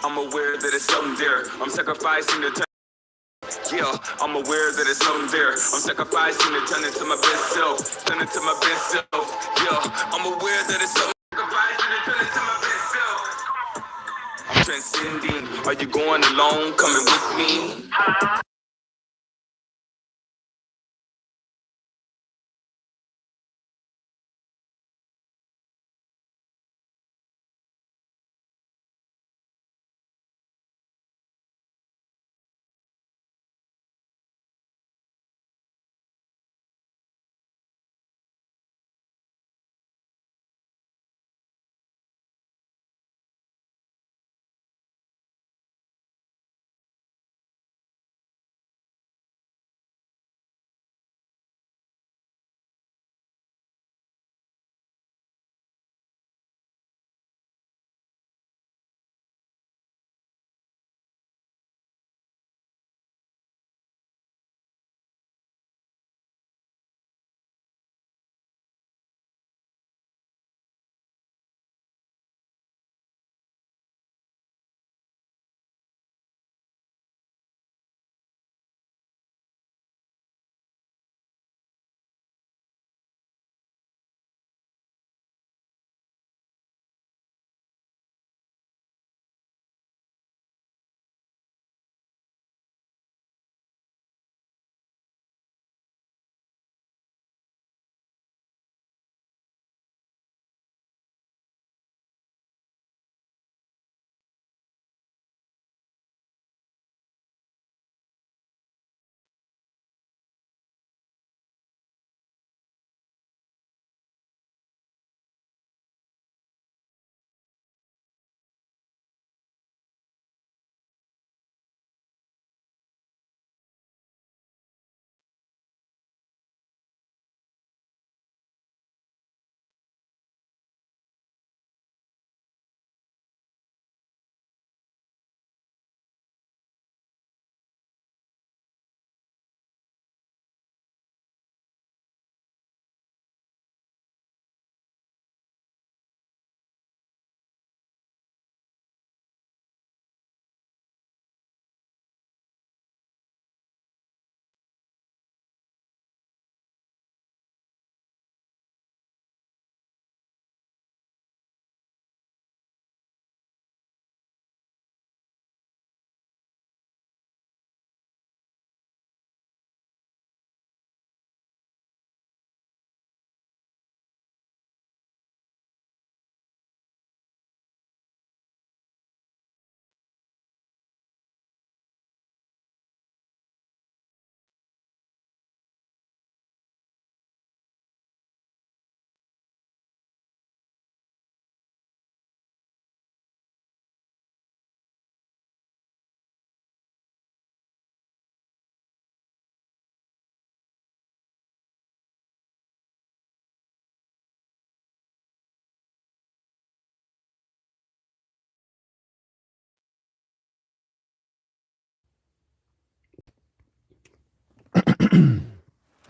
I'm aware that it's something there. I'm sacrificing to turn. Yeah, I'm aware that it's something there. I'm sacrificing to turn into my best self. Turn into my best self. Yeah, I'm aware that it's something. Sacrificing to turn into my best self. I'm transcending. Are you going alone? Coming with me?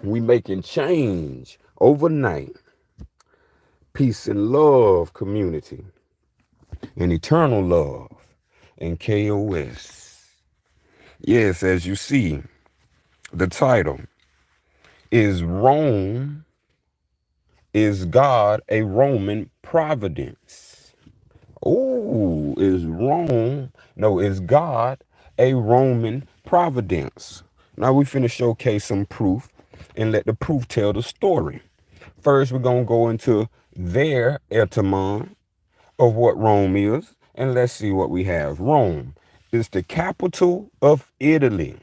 We making change overnight. Peace and love community and eternal love and KOS. Yes, as you see, the title is Rome is God a Roman Providence? Oh, is Rome, no, is God a Roman Providence? Now we finna showcase some proof and let the proof tell the story. First, we're going to go into their etymon of what Rome is, and let's see what we have. Rome is the capital of Italy.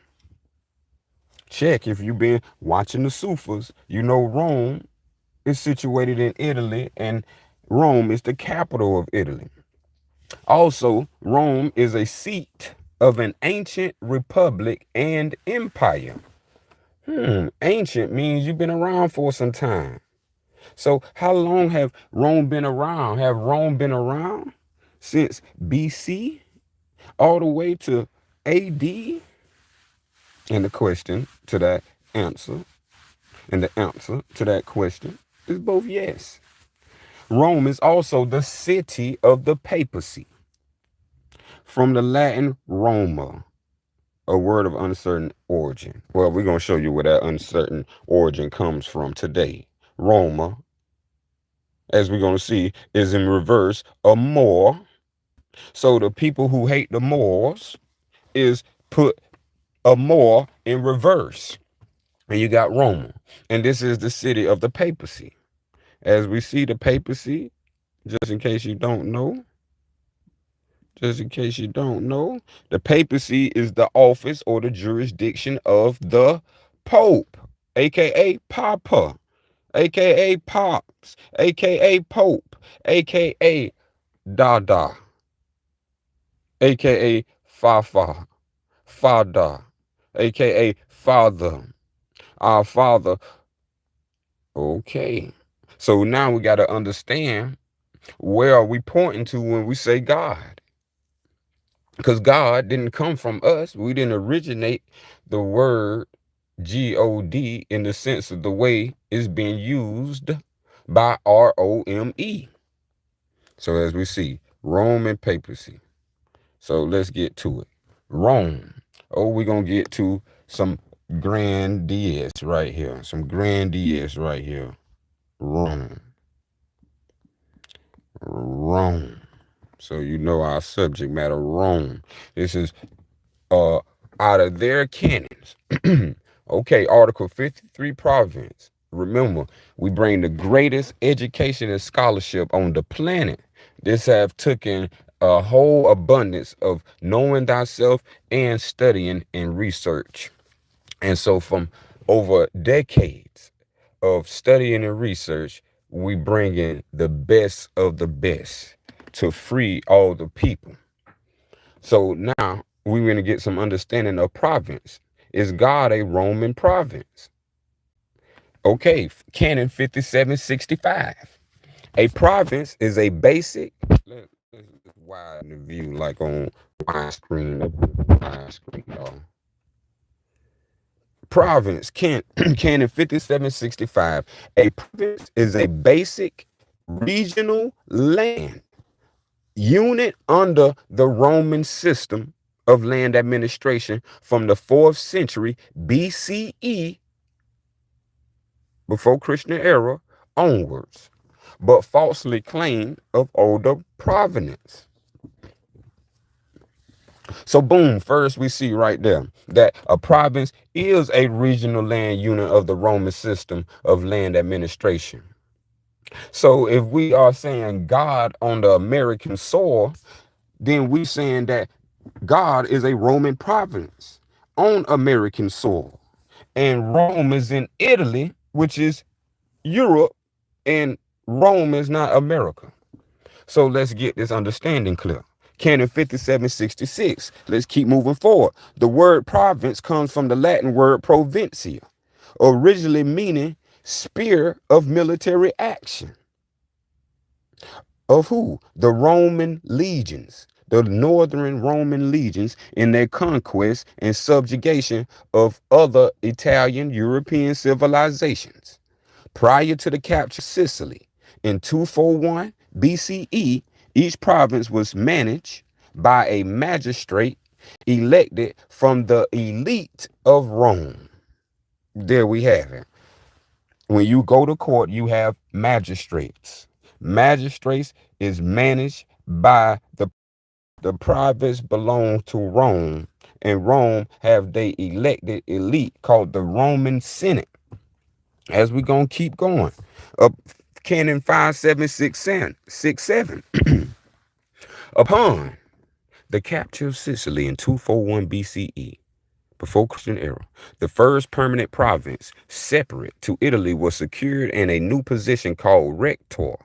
Check if you've been watching the Sufas, you know Rome is situated in Italy, and Rome is the capital of Italy. Also, Rome is a seat of an ancient republic and empire. Ancient means you've been around for some time. So how long have Rome been around? Have Rome been around since BC all the way to AD? And the question to that answer, and the answer to that question is both yes. Rome is also the city of the papacy, from the Latin Roma, a word of uncertain origin. Well, we're going to show you where that uncertain origin comes from today. Roma, as we're going to see, is in reverse a Moor. So the people who hate the Moors is put a Moor in reverse. And you got Roma. And this is the city of the papacy. As we see the papacy, just in case you don't know, the papacy is the office or the jurisdiction of the Pope, aka Papa, aka Pops, aka Pope, aka Dada, aka Fafa, Fada, aka Father, our Father. Okay. So now we got to understand, where are we pointing to when we say God? Because God didn't come from us. We didn't originate the word God in the sense of the way it's being used by Rome. So as we see, Rome and papacy. So let's get to it. Rome. Oh, we're going to get to some grandiose right here. Some grandiose right here. Rome. Rome. So you know our subject matter, Rome. This is out of their canons. Okay, Article 53 province. Remember, we bring the greatest education and scholarship on the planet. This have taken a whole abundance of knowing thyself and studying and research. And so from over decades of studying and research, we bring in the best of the best to free all the people. So now we're going to get some understanding of province. Is God a Roman province? Okay, Canon 5765. A province is a basic. Let's widen the view like on widescreen. Widescreen, y'all. Province, Canon 5765. A province is a basic regional land unit under the Roman system of land administration from the 4th century BCE, before Christian era, onwards, but falsely claimed of older provenance. So boom, first we see right there that a province is a regional land unit of the Roman system of land administration. So if we are saying God on the American soil, then we saying that God is a Roman province on American soil. And Rome is in Italy, which is Europe, and Rome is not America. So let's get this understanding clear. Canon 5766. Let's keep moving forward. The word province comes from the Latin word provincia, originally meaning sphere of military action. Of who? The Roman legions, the northern Roman legions in their conquest and subjugation of other Italian European civilizations. Prior to the capture of Sicily in 241 BCE, each province was managed by a magistrate elected from the elite of Rome. There we have it. When you go to court, you have magistrates. Magistrates is managed by the province belong to Rome, and Rome have they elected elite called the Roman Senate. As we gonna keep going, up Canon 5767. Upon the capture of Sicily in 241 BCE, before Christian era, the first permanent province separate to Italy was secured in a new position called Rector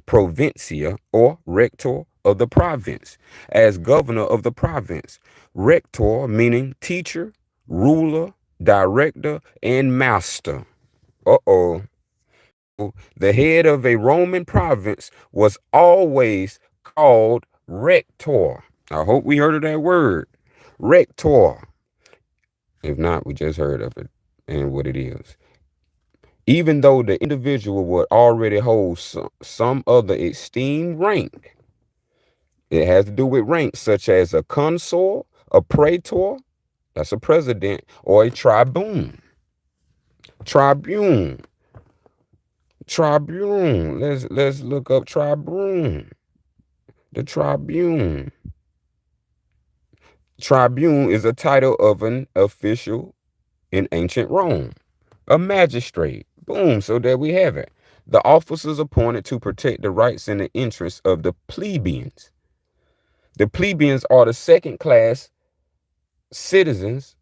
Provincia, or Rector of the province, as governor of the province. Rector meaning teacher, ruler, director, and master. Uh-oh. The head of a Roman province was always called rector. I hope we heard of that word. Rector. If not, we just heard of it and what it is. even though the individual would already hold some other esteemed rank. It has to do with rank, such as a consul, a praetor, that's a president, or a tribune. Tribune. Tribune. Let's look up tribune. The tribune. Tribune is a title of an official in ancient Rome. A magistrate. Boom. So there we have it. The officers appointed to protect the rights and the interests of the plebeians. The plebeians are the second class citizens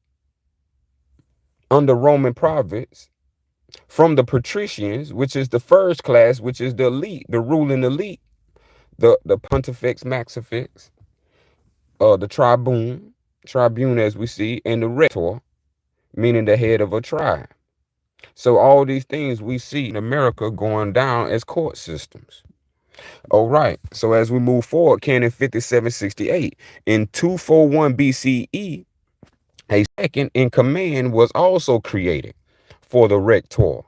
under Roman Providence from the patricians, which is the first class, which is the elite, the ruling elite, the pontifex maxifex, the tribune as we see, and the rector, meaning the head of a tribe. So all these things we see in America going down as court systems. All right. So as we move forward, Canon 5768 in 241 BCE, a second in command was also created for the rector,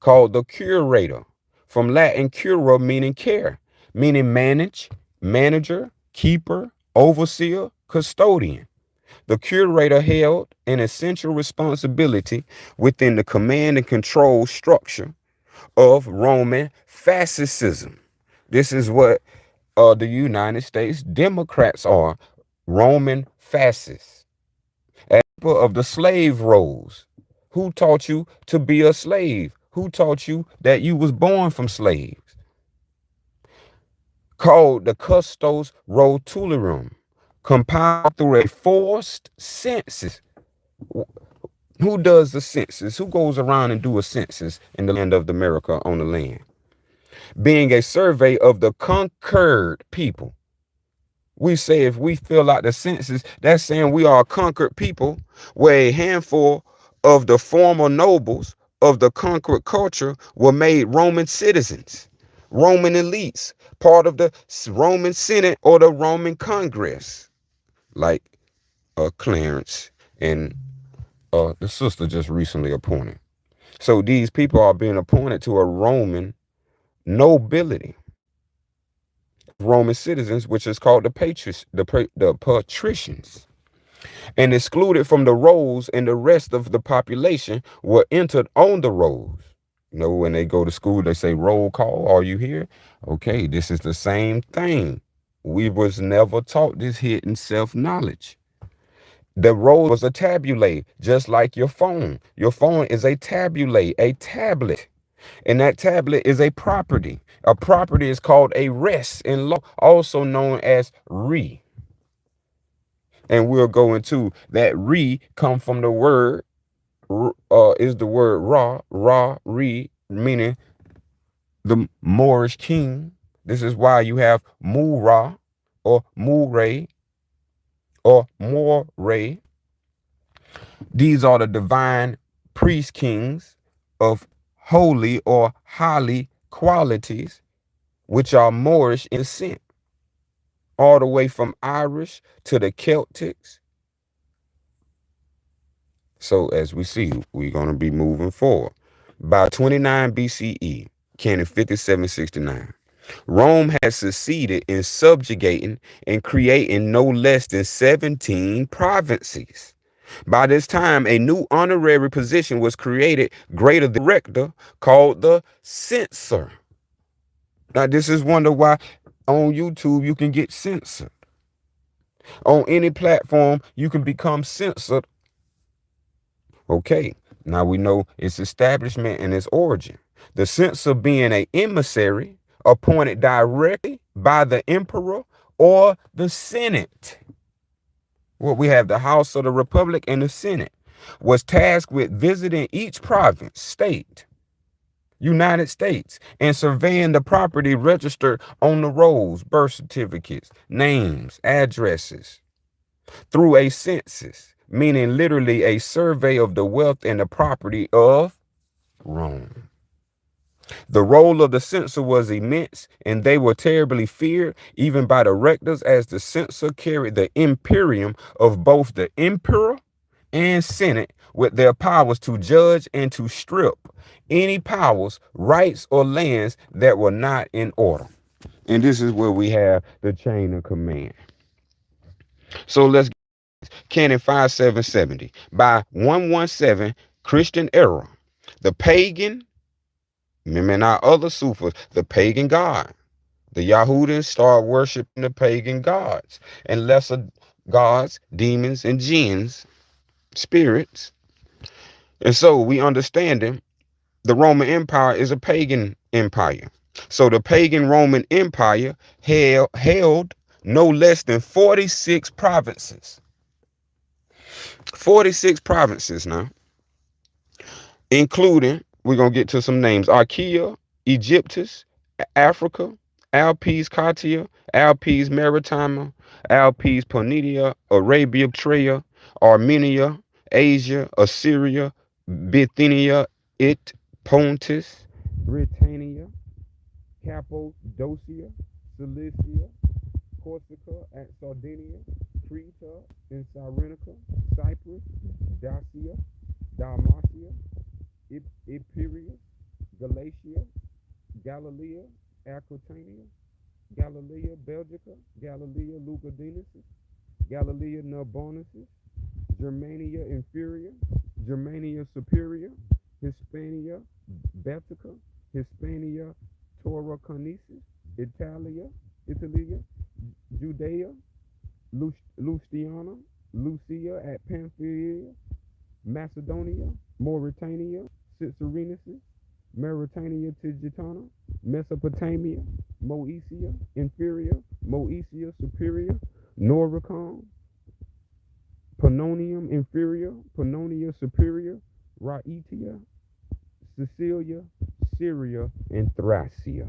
called the curator, from Latin cura, meaning care, meaning manage, manager, keeper, overseer, custodian. The curator held an essential responsibility within the command and control structure of Roman fascism. This is what the United States Democrats are, Roman fascists. As people of the slave roles. Who taught you to be a slave? Who taught you that you was born from slaves? Called the custos rotulorum, compiled through a forced census. Who does the census? Who goes around and do a census in the land of America on the land? Being a survey of the conquered people. We say if we fill out the census, that's saying we are a conquered people, where a handful of the former nobles of the conquered culture were made Roman citizens, Roman elites, part of the Roman Senate or the Roman Congress, like Clarence and the sister just recently appointed. So these people are being appointed to a Roman nobility, Roman citizens, which is called the patricians, and excluded from the rolls, and the rest of the population were entered on the rolls. You know, when they go to school, they say roll call. Are you here? Okay, this is the same thing. We was never taught this hidden self-knowledge. The roll was a tabulate, just like your phone. Your phone is a tabulate, a tablet. And that tablet is a property. A property is called a res in law, also known as re. And we'll go into that re come from the word, is the word re, meaning the Moorish king. This is why you have Mura or Mure or More. These are the divine priest kings of holy or highly qualities, which are Moorish in descent, all the way from Irish to the Celtics. So as we see, we're going to be moving forward. By 29 BCE, Canon 5769, Rome has succeeded in subjugating and creating no less than 17 provinces. By this time, a new honorary position was created greater than the rector, called the censor. Now, this is wonder why on YouTube you can get censored. On any platform, you can become censored. Okay, now we know its establishment and its origin. The censor being an emissary appointed directly by the emperor or the Senate. Well, we have the House of the Republic and the Senate, was tasked with visiting each province, state, United States, and surveying the property registered on the rolls, birth certificates, names, addresses, through a census, meaning literally a survey of the wealth and the property of Rome. The role of the censor was immense, and they were terribly feared even by the rectors, as the censor carried the imperium of both the emperor and Senate with their powers to judge and to strip any powers, rights, or lands that were not in order. And this is where we have the chain of command. So let's Canon 5770 by 117 Christian era. The pagan, remember our other Sufis, the pagan god. The Yahudans start worshiping the pagan gods and lesser gods, demons, and jinns, spirits. And so we understand them. The Roman Empire is a pagan empire. So the pagan Roman Empire held no less than 46 provinces. 46 provinces now, including, we're going to get to some names: Archaea, Egyptus, Africa, Alpes Cartia, Alpes Maritima, Alpes Ponidia, Arabia Trea, Armenia, Asia, Assyria, Bithynia, Pontus, Britannia, Cappadocia, Cilicia, Corsica and Sardinia, Crete and Cyrenaica, Cyprus, Dacia, Dalmatia, Epirus, Galatia, Galilee, Aquitania, Galilee, Belgica, Galilee, Lugudunensis, Galilee, Narbonensis, Germania Inferior, Germania Superior, Hispania Baetica, Hispania Tarraconensis, Italia, Judea, Lustiana, Lucia at Pamphylia, Macedonia, Mauritania, Cicerensis, Mauritania Tigitana, Mesopotamia, Moesia Inferior, Moesia Superior, Noricum, Pannonium Inferior, Pannonia Superior, Rhaetia, Sicilia, Syria, and Thracia.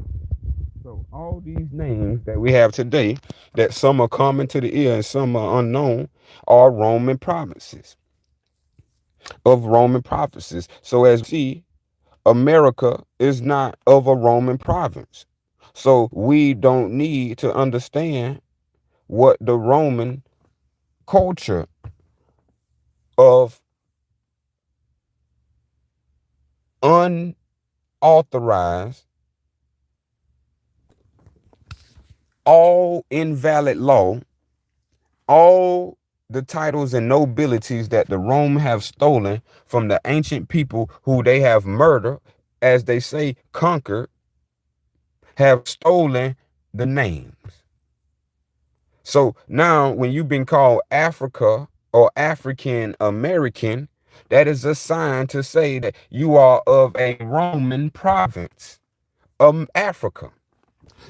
So all these names that we have today, that some are common to the ear and some are unknown, are Roman provinces of Roman provinces. So as we see, America is not of a Roman province. So we don't need to understand what the Roman culture of unauthorized, all invalid law, all the titles and nobilities that the Rome have stolen from the ancient people who they have murdered, as they say, conquered, have stolen the names. So now when you've been called Africa or African American, that is a sign to say that you are of a Roman province of Africa.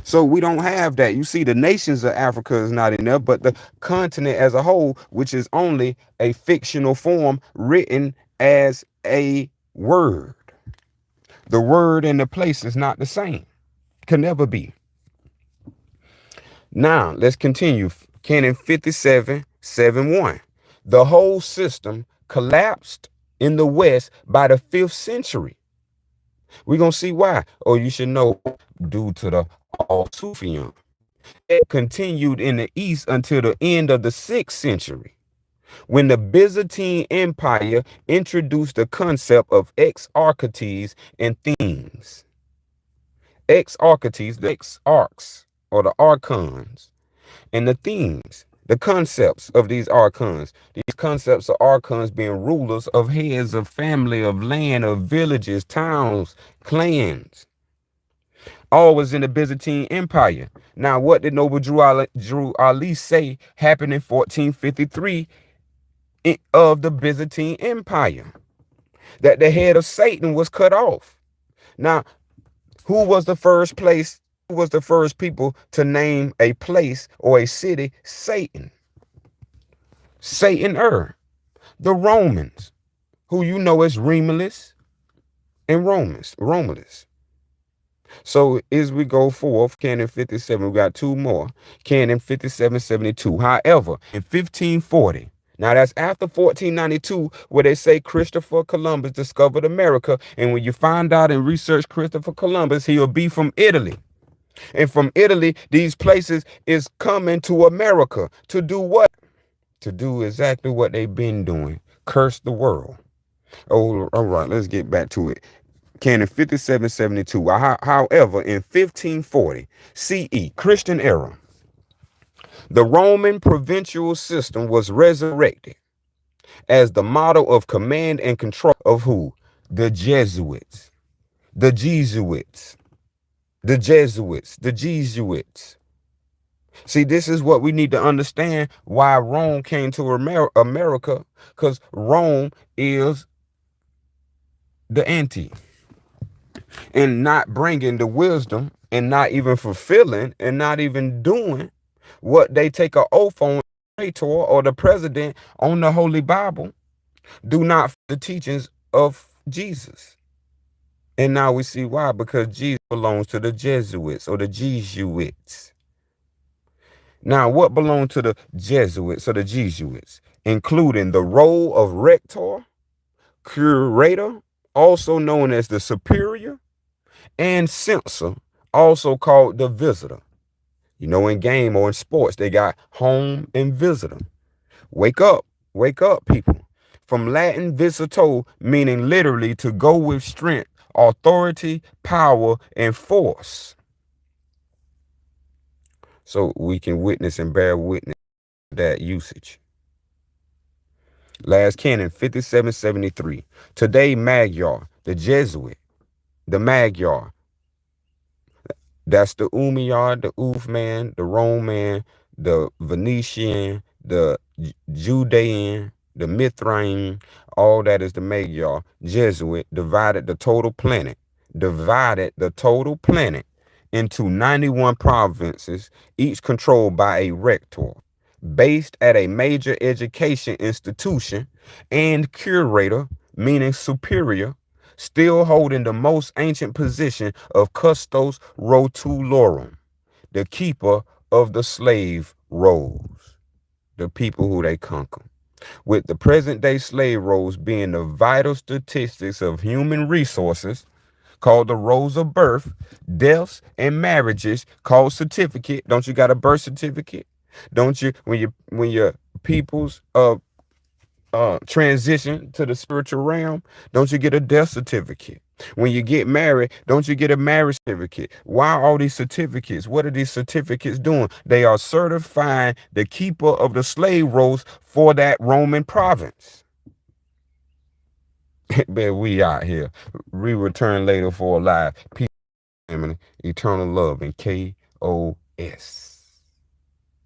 So we don't have that. You see, the nations of Africa is not in there, but the continent as a whole, which is only a fictional form written as a word. The word and the place is not the same. Can never be. Now, let's continue. Canon 5771. The whole system collapsed in the West by the 5th century. We're going to see why. Or you should know, due to the All-Sufism. It continued in the East until the end of the 6th century, when the Byzantine Empire introduced the concept of exarchates and themes. Exarchates, the exarchs, or the archons, and the themes, the concepts of these archons. These concepts of archons being rulers of heads of family, of land, of villages, towns, clans. All was in the Byzantine Empire. Now, what did Noble Drew Ali say happened in 1453 of the Byzantine Empire? That the head of Satan was cut off. Now, who was the first place? Who was the first people to name a place or a city Satan? Satan the Romans, who you know as Romulus and Romulus. So as we go forth, Canon 57, we got two more. Canon 5772. However, in 1540, now that's after 1492, where they say Christopher Columbus discovered America. And when you find out and research Christopher Columbus, he'll be from Italy. And from Italy, these places is coming to America to do what? To do exactly what they've been doing. Curse the world. Oh, all right, let's get back to it. Canon 5772. However, in 1540 CE, Christian era, the Roman provincial system was resurrected as the model of command and control of who? The Jesuits. The Jesuits. The Jesuits. The Jesuits. See, this is what we need to understand why Rome came to America, because Rome is the anti, and not bringing the wisdom and not even fulfilling and not even doing what they take an oath on or the president on the Holy Bible. Do not the teachings of Jesus. And now we see why, because Jesus belongs to the Jesuits or the Jesuits. Now, what belonged to the Jesuits or the Jesuits? Including the role of rector, curator, also known as the superior, and censor, also called the visitor. You know, in game or in sports, they got home and visitor. Wake up, people. From Latin visito, meaning literally to go with strength, authority, power, and force. So we can witness and bear witness to that usage. Last canon, 5773. Today, Magyar, the Jesuit, the Magyar. That's the Umayyad, the Uthman, the Roman, the Venetian, the Judean, the Mithraim. All that is the Magyar. Jesuit divided the total planet into 91 provinces, each controlled by a rector, based at a major education institution, and curator, meaning superior, still holding the most ancient position of custos rotulorum, the keeper of the slave rolls, the people who they conquer. With the present day slave rolls being the vital statistics of human resources, called the rolls of birth, deaths, and marriages, called certificate. Don't you got a birth certificate? Don't you, when your people's transition to the spiritual realm, don't you get a death certificate? When you get married, don't you get a marriage certificate? Why all these certificates? What are these certificates doing? They are certifying the keeper of the slave rolls for that Roman province. Man, we out here. We return later for a live. Peace, family, eternal love, and KOS.